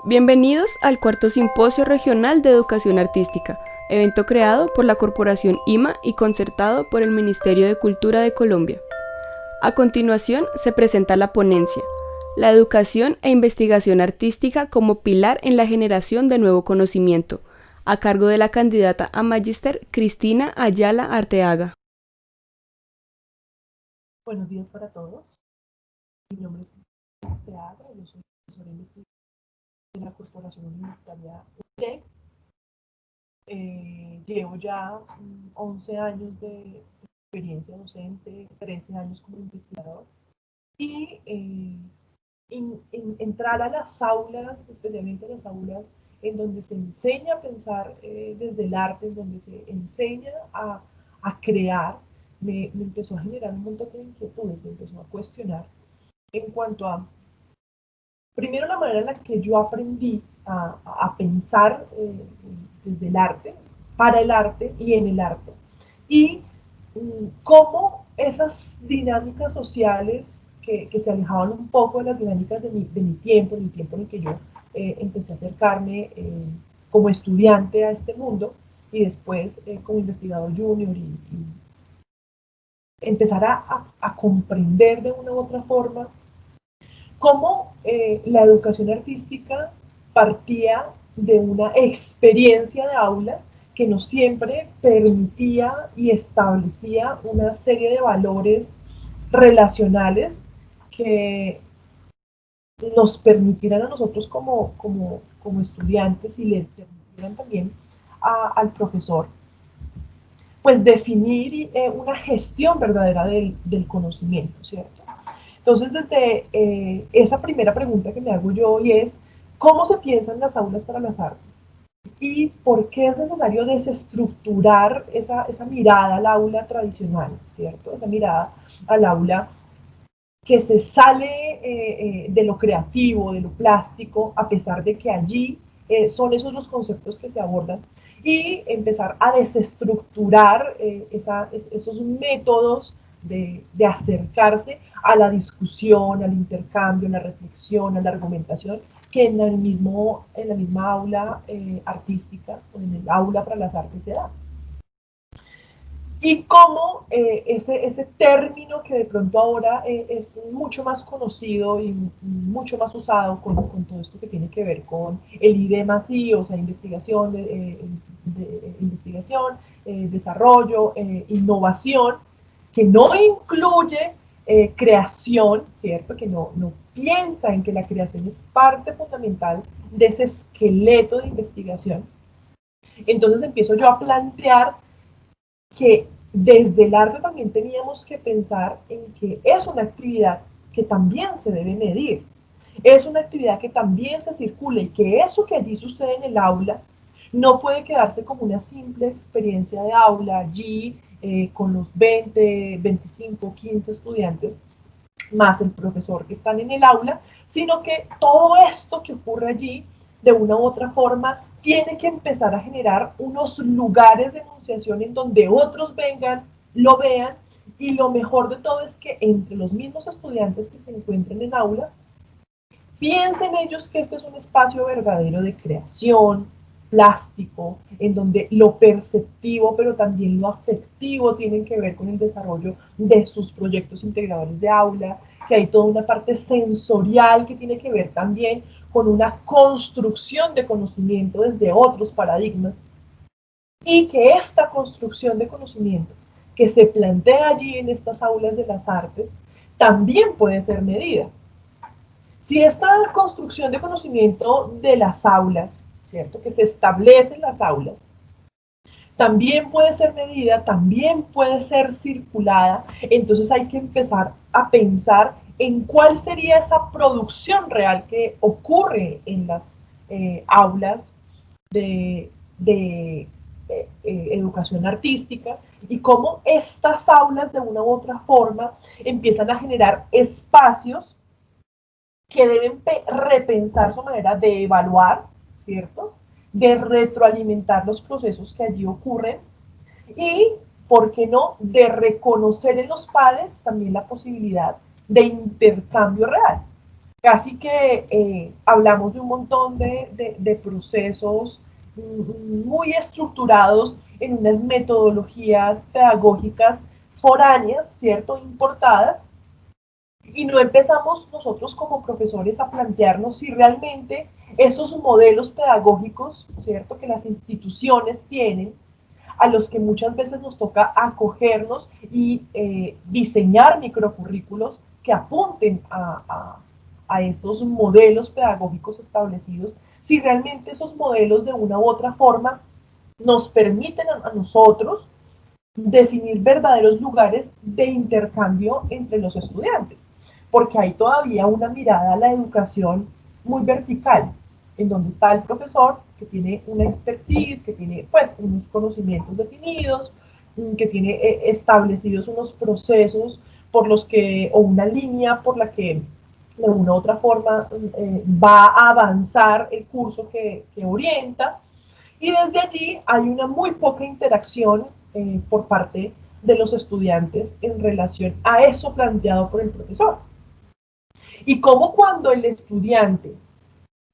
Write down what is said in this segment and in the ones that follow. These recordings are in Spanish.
Bienvenidos al cuarto Simposio Regional de Educación Artística, evento creado por la Corporación IMA y concertado por el Ministerio de Cultura de Colombia. A continuación se presenta la ponencia, la educación e investigación artística como pilar en la generación de nuevo conocimiento, a cargo de la candidata a Magíster Cristina Ayala Arteaga. Buenos días para todos. Mi nombre es Cristina Arteaga, yo soy profesora investigadora de la Corporación Universitaria UTEC. Llevo ya 11 años de experiencia docente, 13 años como investigador y entrar a las aulas, especialmente las aulas en donde se enseña a pensar desde el arte, en donde se enseña a crear, me empezó a generar un montón de inquietudes, me empezó a cuestionar en cuanto a, primero, la manera en la que yo aprendí a pensar desde el arte, para el arte y en el arte. Y cómo esas dinámicas sociales que se alejaban un poco de las dinámicas de mi tiempo, en el tiempo en el que yo empecé a acercarme como estudiante a este mundo y después como investigador junior y empezar a comprender de una u otra forma cómo la educación artística partía de una experiencia de aula que no siempre permitía y establecía una serie de valores relacionales que nos permitieran a nosotros como estudiantes y le permitieran también al profesor pues definir una gestión verdadera del conocimiento, ¿cierto? Entonces, desde esa primera pregunta que me hago yo hoy es, ¿cómo se piensan las aulas para las artes? ¿Y por qué es necesario desestructurar esa mirada al aula tradicional, ¿cierto? Esa mirada al aula que se sale de lo creativo, de lo plástico, a pesar de que allí son esos los conceptos que se abordan, y empezar a desestructurar esos métodos de acercarse a la discusión, al intercambio, a la reflexión, a la argumentación, que en la misma aula artística o en el aula para las artes se da. Y cómo ese término que de pronto ahora es mucho más conocido y mucho más usado con todo esto que tiene que ver con el I+D+I, o sea, investigación, investigación, desarrollo, innovación, que no incluye creación, ¿cierto? Que no piensa en que la creación es parte fundamental de ese esqueleto de investigación. Entonces empiezo yo a plantear que desde el arte también teníamos que pensar en que es una actividad que también se debe medir, es una actividad que también se circula y que eso que allí sucede en el aula no puede quedarse como una simple experiencia de aula allí con los 20, 25, 15 estudiantes más el profesor que están en el aula, sino que todo esto que ocurre allí, de una u otra forma, tiene que empezar a generar unos lugares de enunciación en donde otros vengan, lo vean, y lo mejor de todo es que entre los mismos estudiantes que se encuentren en aula, piensen ellos que este es un espacio verdadero de creación, plástico, en donde lo perceptivo, pero también lo afectivo tienen que ver con el desarrollo de sus proyectos integradores de aula, que hay toda una parte sensorial que tiene que ver también con una construcción de conocimiento desde otros paradigmas, y que esta construcción de conocimiento que se plantea allí en estas aulas de las artes también puede ser medida. Si esta construcción de conocimiento de las aulas, ¿cierto? Que se establece en las aulas, también puede ser medida, también puede ser circulada, entonces hay que empezar a pensar en cuál sería esa producción real que ocurre en las aulas de educación artística y cómo estas aulas de una u otra forma empiezan a generar espacios que deben repensar su manera de evaluar, ¿cierto? De retroalimentar los procesos que allí ocurren y, ¿por qué no?, de reconocer en los pares también la posibilidad de intercambio real. casi que hablamos de un montón de procesos muy estructurados en unas metodologías pedagógicas foráneas, ¿cierto? Importadas, y no empezamos nosotros como profesores a plantearnos si realmente esos modelos pedagógicos, ¿cierto? Que las instituciones tienen, a los que muchas veces nos toca acogernos y diseñar microcurrículos que apunten a esos modelos pedagógicos establecidos, si realmente esos modelos de una u otra forma nos permiten a nosotros definir verdaderos lugares de intercambio entre los estudiantes, porque hay todavía una mirada a la educación muy vertical, en donde está el profesor que tiene una expertise, que tiene pues unos conocimientos definidos, que tiene establecidos unos procesos por los que, o una línea por la que de una u otra forma va a avanzar el curso que orienta, y desde allí hay una muy poca interacción por parte de los estudiantes en relación a eso planteado por el profesor. Y cómo cuando el estudiante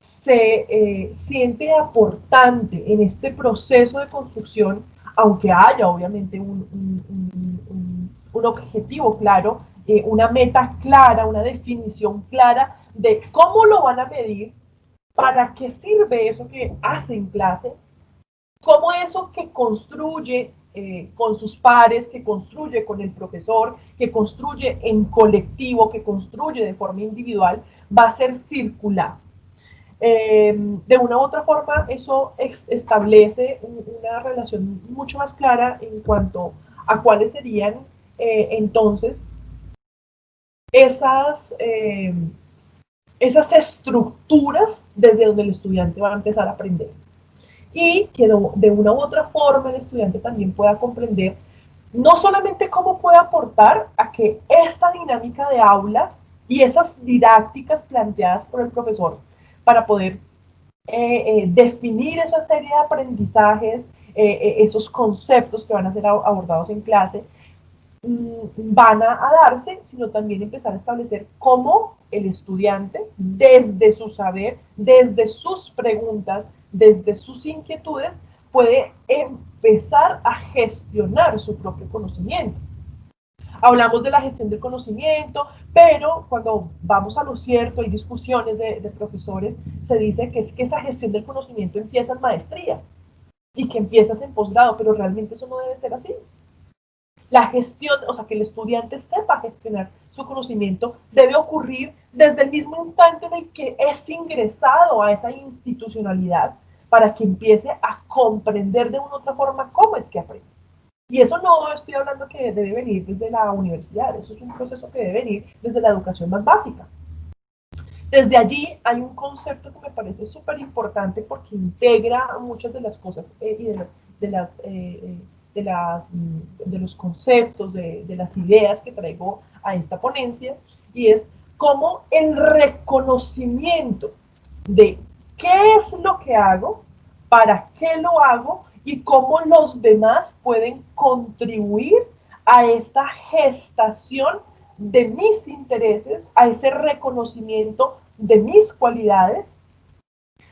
se siente aportante en este proceso de construcción, aunque haya obviamente un objetivo claro, una meta clara, una definición clara de cómo lo van a medir, para qué sirve eso que hace en clase, cómo eso que construye con sus pares, que construye con el profesor, que construye en colectivo, que construye de forma individual, va a ser circular. De una u otra forma, eso establece una relación mucho más clara en cuanto a cuáles serían entonces esas, esas estructuras desde donde el estudiante va a empezar a aprender. Y que de una u otra forma el estudiante también pueda comprender no solamente cómo puede aportar a que esta dinámica de aula y esas didácticas planteadas por el profesor para poder definir esa serie de aprendizajes, esos conceptos que van a ser abordados en clase, van a darse, sino también empezar a establecer cómo el estudiante, desde su saber, desde sus preguntas, desde sus inquietudes, puede empezar a gestionar su propio conocimiento. Hablamos de la gestión del conocimiento, pero cuando vamos a lo cierto, hay discusiones de profesores, se dice que es que esa gestión del conocimiento empieza en maestría y que empiezas en posgrado, pero realmente eso no debe ser así. La gestión, o sea, que el estudiante sepa gestionar su conocimiento, debe ocurrir desde el mismo instante en el que es ingresado a esa institucionalidad para que empiece a comprender de una u otra forma cómo es que aprende. Y eso no estoy hablando que debe venir desde la universidad, eso es un proceso que debe venir desde la educación más básica. Desde allí hay un concepto que me parece súper importante porque integra muchas de las cosas y de las de los conceptos, de las ideas que traigo a esta ponencia, y es cómo el reconocimiento de qué es lo que hago, para qué lo hago y cómo los demás pueden contribuir a esta gestación de mis intereses, a ese reconocimiento de mis cualidades,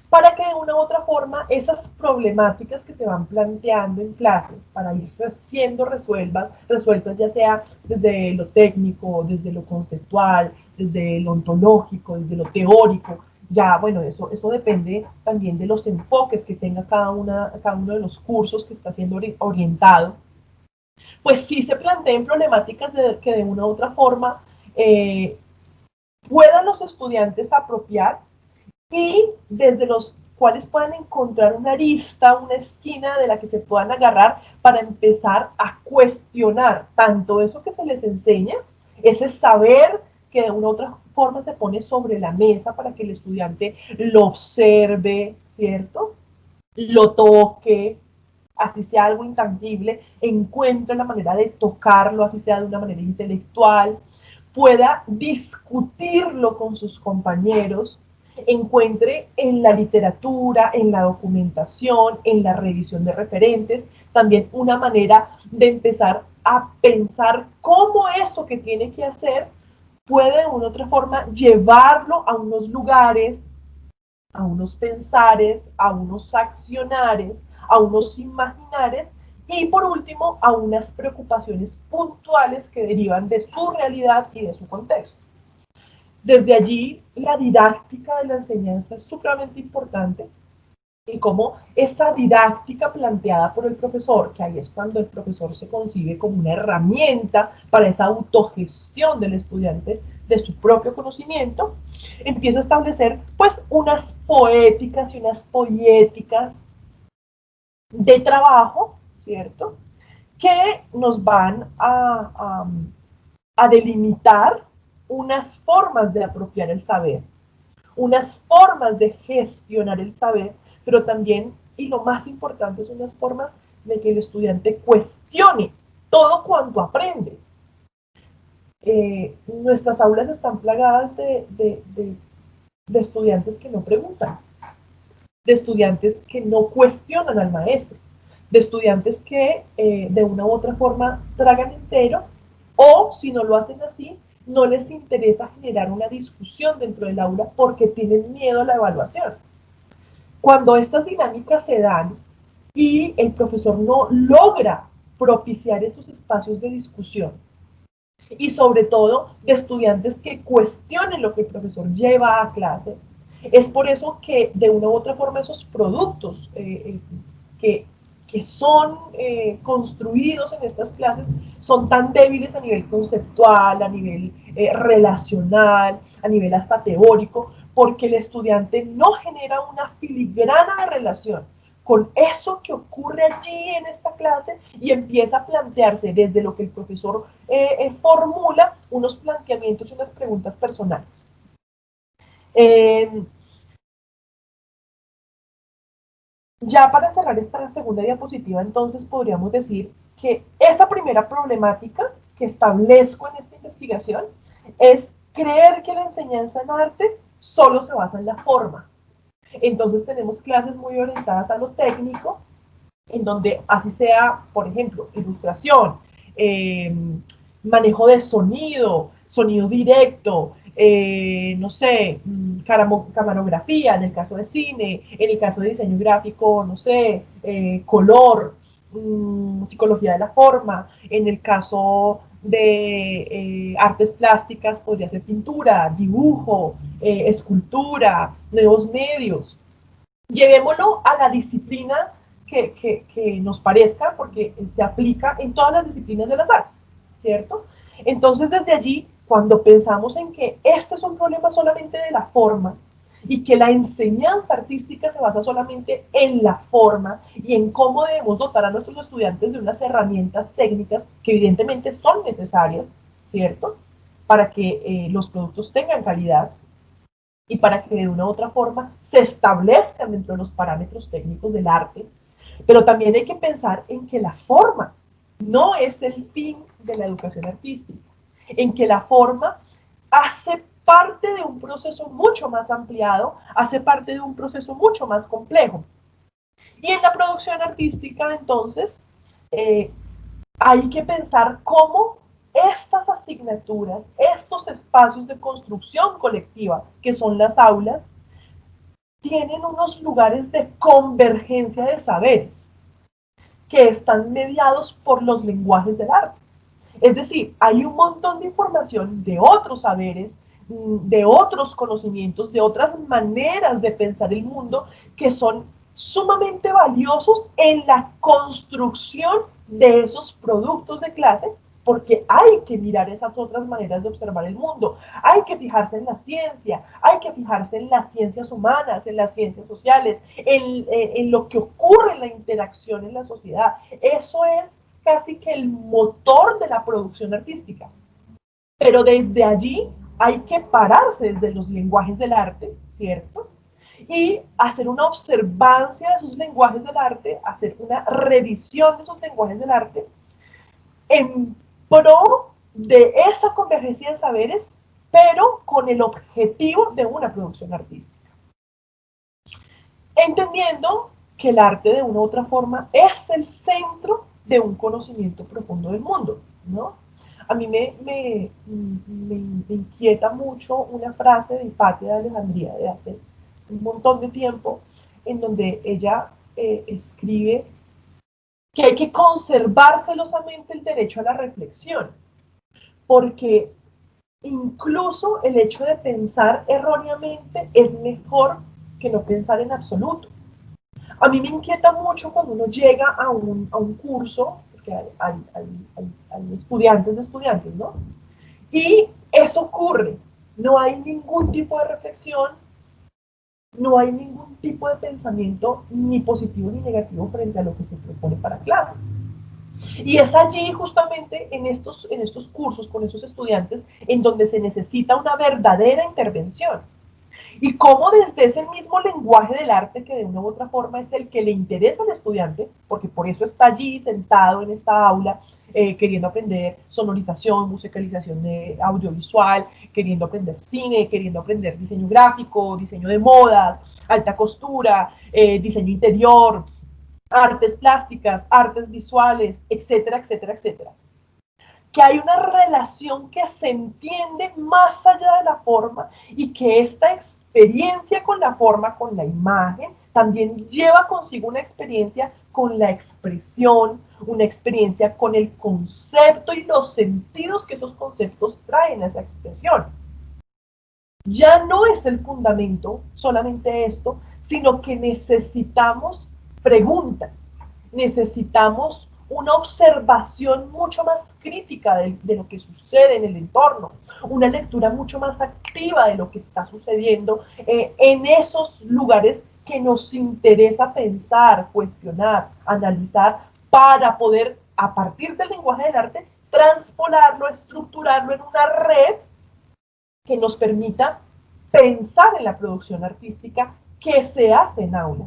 para que de una u otra forma esas problemáticas que se van planteando en clase para ir siendo resueltas ya sea desde lo técnico, desde lo conceptual, desde lo ontológico, desde lo teórico, ya bueno, eso depende también de los enfoques que tenga cada uno de los cursos que está siendo orientado, pues sí se planteen problemáticas que de una u otra forma puedan los estudiantes apropiar y desde los cuales puedan encontrar una arista, una esquina de la que se puedan agarrar para empezar a cuestionar tanto eso que se les enseña, ese saber que de una u otra forma se pone sobre la mesa para que el estudiante lo observe, ¿cierto? Lo toque, así sea algo intangible, encuentre la manera de tocarlo, así sea de una manera intelectual, pueda discutirlo con sus compañeros, encuentre en la literatura, en la documentación, en la revisión de referentes, también una manera de empezar a pensar cómo eso que tiene que hacer puede de una u otra forma llevarlo a unos lugares, a unos pensares, a unos accionares, a unos imaginares y por último a unas preocupaciones puntuales que derivan de su realidad y de su contexto. Desde allí, la didáctica de la enseñanza es supremamente importante y cómo esa didáctica planteada por el profesor, que ahí es cuando el profesor se concibe como una herramienta para esa autogestión del estudiante de su propio conocimiento, empieza a establecer pues unas poéticas y unas poéticas de trabajo, ¿cierto? Que nos van a delimitar unas formas de apropiar el saber, unas formas de gestionar el saber, pero también, y lo más importante, son unas formas de que el estudiante cuestione todo cuanto aprende. Nuestras aulas están plagadas de estudiantes que no preguntan, de estudiantes que no cuestionan al maestro, de estudiantes que de una u otra forma tragan entero o si no lo hacen así, no les interesa generar una discusión dentro del aula porque tienen miedo a la evaluación. Cuando estas dinámicas se dan y el profesor no logra propiciar esos espacios de discusión y sobre todo de estudiantes que cuestionen lo que el profesor lleva a clase, es por eso que de una u otra forma esos productos que, que son construidos en estas clases son tan débiles a nivel conceptual, a nivel relacional, a nivel hasta teórico, porque el estudiante no genera una filigrana de relación con eso que ocurre allí en esta clase y empieza a plantearse desde lo que el profesor formula unos planteamientos y unas preguntas personales. Ya para cerrar esta segunda diapositiva, entonces podríamos decir que esta primera problemática que establezco en esta investigación es creer que la enseñanza en arte solo se basa en la forma. Entonces tenemos clases muy orientadas a lo técnico, en donde así sea, por ejemplo, ilustración, eh, manejo de sonido, sonido directo, no sé, camarografía en el caso de cine, en el caso de diseño gráfico, no sé, color, psicología de la forma, en el caso de artes plásticas podría ser pintura, dibujo, escultura, nuevos medios. Llevémoslo a la disciplina que nos parezca, porque se aplica en todas las disciplinas de las artes, ¿cierto? Entonces, desde allí, cuando pensamos en que este es un problema solamente de la forma y que la enseñanza artística se basa solamente en la forma y en cómo debemos dotar a nuestros estudiantes de unas herramientas técnicas que evidentemente son necesarias, ¿cierto? Para que los productos tengan calidad, y para que de una u otra forma se establezcan dentro de los parámetros técnicos del arte, pero también hay que pensar en que la forma no es el fin de la educación artística, en que la forma hace parte de un proceso mucho más ampliado, hace parte de un proceso mucho más complejo. Y en la producción artística, entonces, eh, hay que pensar cómo estas asignaturas, estos espacios de construcción colectiva, que son las aulas, tienen unos lugares de convergencia de saberes que están mediados por los lenguajes del arte. Es decir, hay un montón de información de otros saberes, de otros conocimientos, de otras maneras de pensar el mundo que son sumamente valiosos en la construcción de esos productos de clase, porque hay que mirar esas otras maneras de observar el mundo, hay que fijarse en la ciencia, hay que fijarse en las ciencias humanas, en las ciencias sociales, en lo que ocurre en la interacción en la sociedad. Eso es casi que el motor de la producción artística. Pero desde allí hay que pararse desde los lenguajes del arte, ¿cierto? Y hacer una observancia de esos lenguajes del arte, hacer una revisión de esos lenguajes del arte en pro de esa convergencia de saberes, pero con el objetivo de una producción artística. Entendiendo que el arte de una u otra forma es el centro de un conocimiento profundo del mundo, ¿no? A mí me inquieta mucho una frase de Hipatia de Alejandría de hace un montón de tiempo, en donde ella escribe que hay que conservar celosamente el derecho a la reflexión, porque incluso el hecho de pensar erróneamente es mejor que no pensar en absoluto. A mí me inquieta mucho cuando uno llega a un curso, porque hay estudiantes de estudiantes, ¿no? Y eso ocurre. No hay ningún tipo de reflexión, no hay ningún tipo de pensamiento ni positivo ni negativo frente a lo que se propone para clase. Y es allí justamente en estos cursos con esos estudiantes en donde se necesita una verdadera intervención. Y cómo desde ese mismo lenguaje del arte, que de una u otra forma es el que le interesa al estudiante, porque por eso está allí sentado en esta aula, queriendo aprender sonorización, musicalización de audiovisual, queriendo aprender cine, queriendo aprender diseño gráfico, diseño de modas, alta costura, diseño interior, artes plásticas, artes visuales, etcétera, etcétera, etcétera. Que hay una relación que se entiende más allá de la forma y que esta experiencia con la forma, con la imagen, también lleva consigo una experiencia con la expresión, una experiencia con el concepto y los sentidos que esos conceptos traen a esa expresión. Ya no es el fundamento solamente esto, sino que necesitamos preguntas, necesitamos una observación mucho más crítica de lo que sucede en el entorno, una lectura mucho más activa de lo que está sucediendo en esos lugares que nos interesa pensar, cuestionar, analizar, para poder, a partir del lenguaje del arte, transpolarlo, estructurarlo en una red que nos permita pensar en la producción artística que se hace en aula.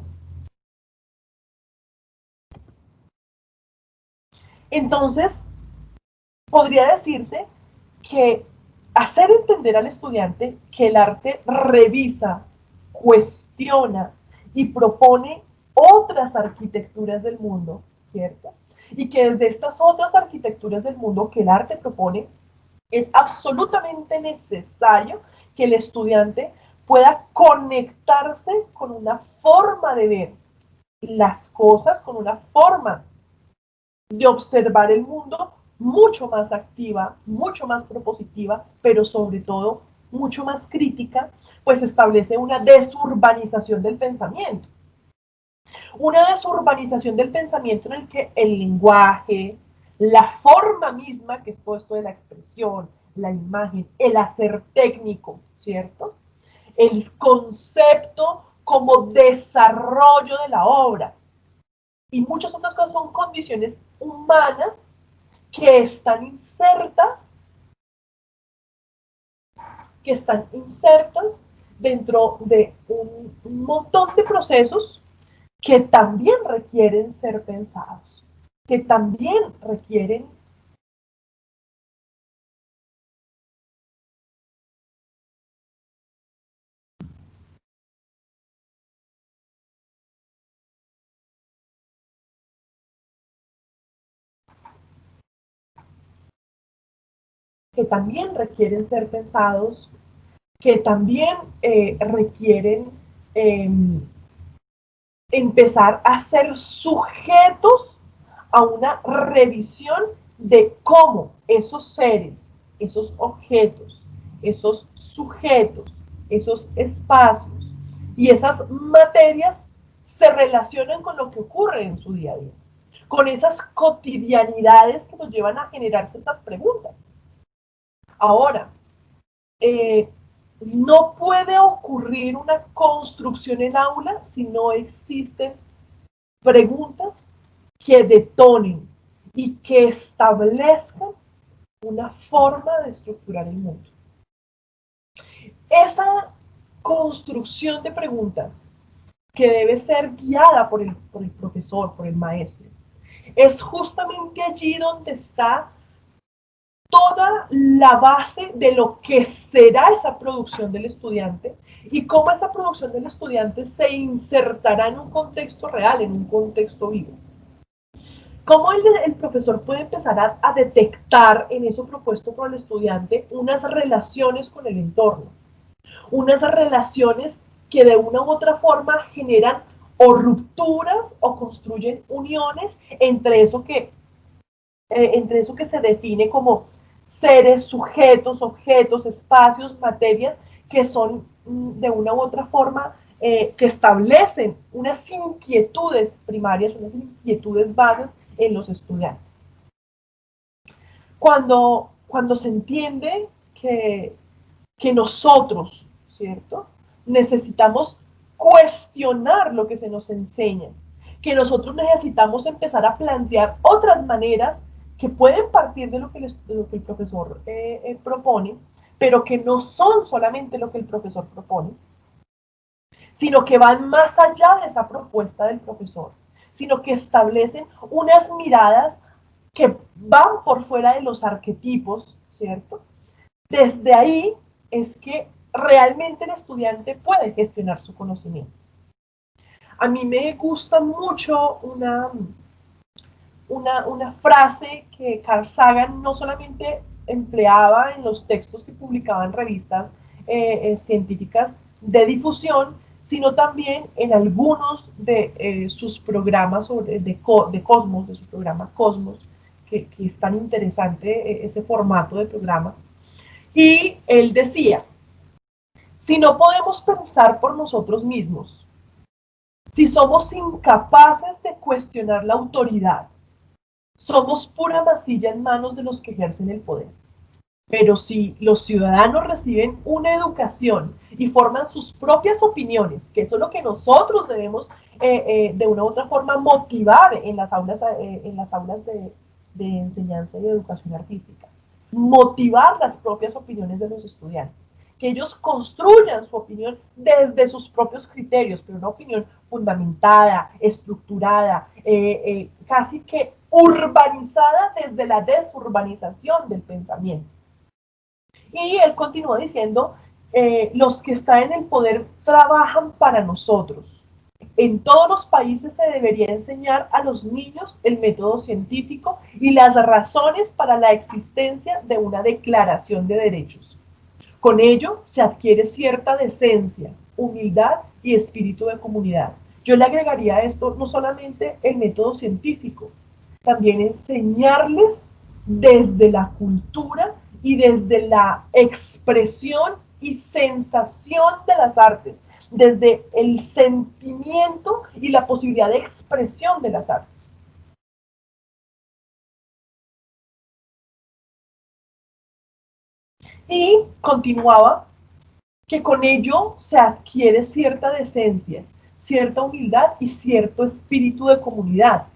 Entonces, podría decirse que hacer entender al estudiante que el arte revisa, cuestiona y propone otras arquitecturas del mundo, ¿cierto? Y que desde estas otras arquitecturas del mundo que el arte propone, es absolutamente necesario que el estudiante pueda conectarse con una forma de ver las cosas, con una forma de observar el mundo mucho más activa, mucho más propositiva, pero sobre todo mucho más crítica, pues establece una desurbanización del pensamiento. Una desurbanización del pensamiento en el que el lenguaje, la forma misma, que es todo esto de la expresión, la imagen, el hacer técnico, ¿cierto? El concepto como desarrollo de la obra. Y muchas otras cosas son condiciones humanas que están insertas dentro de un montón de procesos que también requieren ser pensados, que también requieren ser pensados, que también requieren eh, empezar a ser sujetos a una revisión de cómo esos seres, esos objetos, esos sujetos, esos espacios y esas materias se relacionan con lo que ocurre en su día a día, con esas cotidianidades que nos llevan a generarse esas preguntas. Ahora, eh, no puede ocurrir una construcción en aula si no existen preguntas que detonen y que establezcan una forma de estructurar el mundo. Esa construcción de preguntas que debe ser guiada por el profesor, por el maestro, es justamente allí donde está toda la base de lo que será esa producción del estudiante y cómo esa producción del estudiante se insertará en un contexto real, en un contexto vivo. ¿Cómo el profesor puede empezar a detectar en eso propuesto por el estudiante unas relaciones con el entorno? Unas relaciones que de una u otra forma generan o rupturas o construyen uniones entre eso que se define como seres, sujetos, objetos, espacios, materias, que son de una u otra forma que establecen unas inquietudes primarias, unas inquietudes bases en los estudiantes. Cuando se entiende que nosotros, ¿cierto? Necesitamos cuestionar lo que se nos enseña, que nosotros necesitamos empezar a plantear otras maneras que pueden partir de lo que el profesor propone, pero que no son solamente lo que el profesor propone, sino que van más allá de esa propuesta del profesor, sino que establecen unas miradas que van por fuera de los arquetipos, ¿cierto? Desde ahí es que realmente el estudiante puede gestionar su conocimiento. A mí me gusta mucho una frase que Carl Sagan no solamente empleaba en los textos que publicaba en revistas científicas de difusión, sino también en algunos de sus programas de Cosmos, de su programa Cosmos, que es tan interesante ese formato de programa. Y él decía, si no podemos pensar por nosotros mismos, si somos incapaces de cuestionar la autoridad, somos pura masilla en manos de los que ejercen el poder. Pero si los ciudadanos reciben una educación y forman sus propias opiniones, que eso es lo que nosotros debemos de una u otra forma motivar en las aulas de enseñanza y de educación artística, motivar las propias opiniones de los estudiantes, que ellos construyan su opinión desde sus propios criterios, pero una opinión fundamentada, estructurada, casi que urbanizada desde la desurbanización del pensamiento. Y él continúa diciendo, los que están en el poder trabajan para nosotros. En todos los países se debería enseñar a los niños el método científico y las razones para la existencia de una declaración de derechos. Con ello se adquiere cierta decencia, humildad y espíritu de comunidad. Yo le agregaría a esto no solamente el método científico, también enseñarles desde la cultura y desde la expresión y sensación de las artes, desde el sentimiento y la posibilidad de expresión de las artes. Y continuaba que con ello se adquiere cierta decencia, cierta humildad y cierto espíritu de comunidad,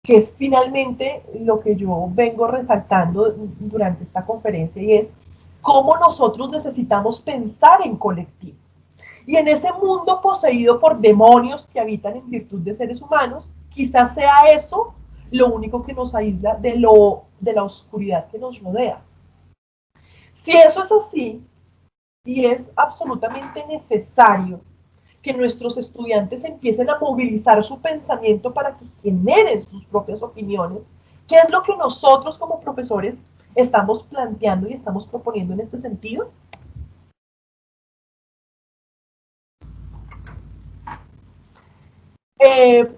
que es finalmente lo que yo vengo resaltando durante esta conferencia, y es cómo nosotros necesitamos pensar en colectivo. Y en ese mundo poseído por demonios que habitan en virtud de seres humanos, quizás sea eso lo único que nos aísla de la oscuridad que nos rodea. Si eso es así, y es absolutamente necesario que nuestros estudiantes empiecen a movilizar su pensamiento para que generen sus propias opiniones, ¿qué es lo que nosotros como profesores estamos planteando y estamos proponiendo en este sentido?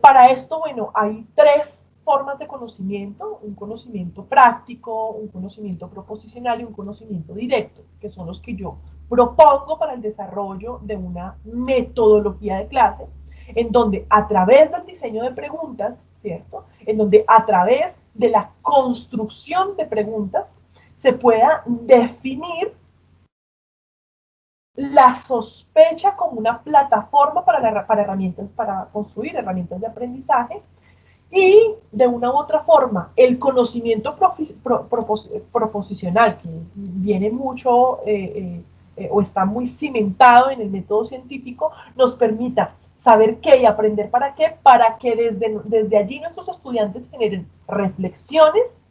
Para esto, bueno, hay tres formas de conocimiento: un conocimiento práctico, un conocimiento proposicional y un conocimiento directo, que son los que yo propongo para el desarrollo de una metodología de clase, en donde a través del diseño de preguntas, ¿cierto? En donde a través de la construcción de preguntas se pueda definir la sospecha como una plataforma para herramientas, para construir herramientas de aprendizaje, y de una u otra forma el conocimiento proposicional, que viene mucho o está muy cimentado en el método científico, nos permita saber qué y aprender para que desde allí nuestros estudiantes generen reflexiones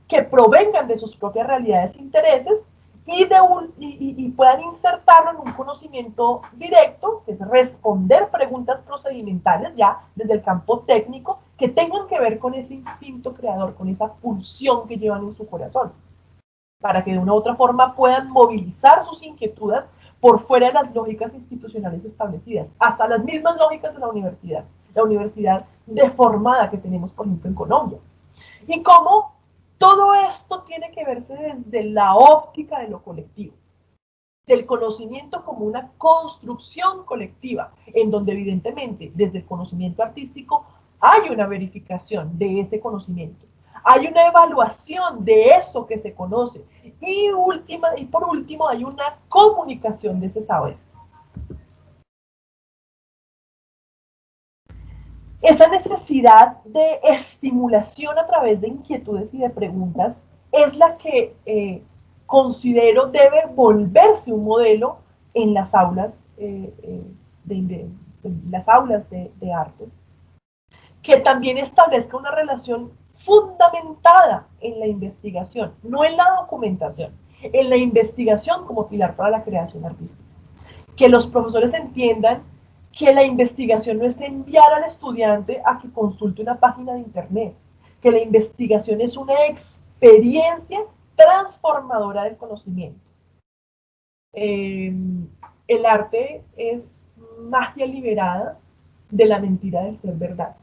que provengan de sus propias realidades e intereses, y puedan insertarlo en un conocimiento directo, que es responder preguntas procedimentales ya desde el campo técnico, que tengan que ver con ese instinto creador, con esa pulsión que llevan en su corazón, para que de una u otra forma puedan movilizar sus inquietudes por fuera de las lógicas institucionales establecidas, hasta las mismas lógicas de la universidad deformada que tenemos, por ejemplo, en Colombia. Y cómo todo esto tiene que verse desde la óptica de lo colectivo, del conocimiento como una construcción colectiva, en donde evidentemente desde el conocimiento artístico hay una verificación de ese conocimiento, hay una evaluación de eso que se conoce y por último hay una comunicación de ese saber. Esa necesidad de estimulación a través de inquietudes y de preguntas es la que considero debe volverse un modelo en las aulas, las aulas de artes, que también establezca una relación fundamentada en la investigación, no en la documentación, en la investigación como pilar para la creación artística. Que los profesores entiendan que la investigación no es enviar al estudiante a que consulte una página de internet, que la investigación es una experiencia transformadora del conocimiento. El arte es magia liberada de la mentira del ser verdad.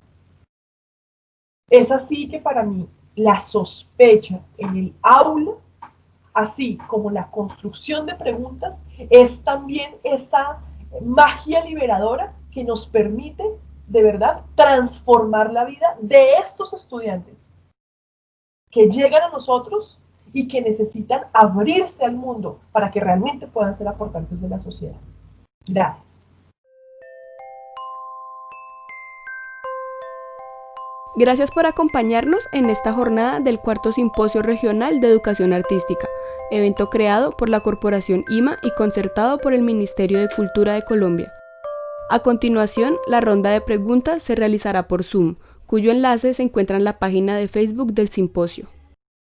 Es así que para mí la sospecha en el aula, así como la construcción de preguntas, es también esta magia liberadora que nos permite de verdad transformar la vida de estos estudiantes que llegan a nosotros y que necesitan abrirse al mundo para que realmente puedan ser aportantes de la sociedad. Gracias. Gracias por acompañarnos en esta jornada del Cuarto Simposio Regional de Educación Artística, evento creado por la Corporación IMA y concertado por el Ministerio de Cultura de Colombia. A continuación, la ronda de preguntas se realizará por Zoom, cuyo enlace se encuentra en la página de Facebook del simposio.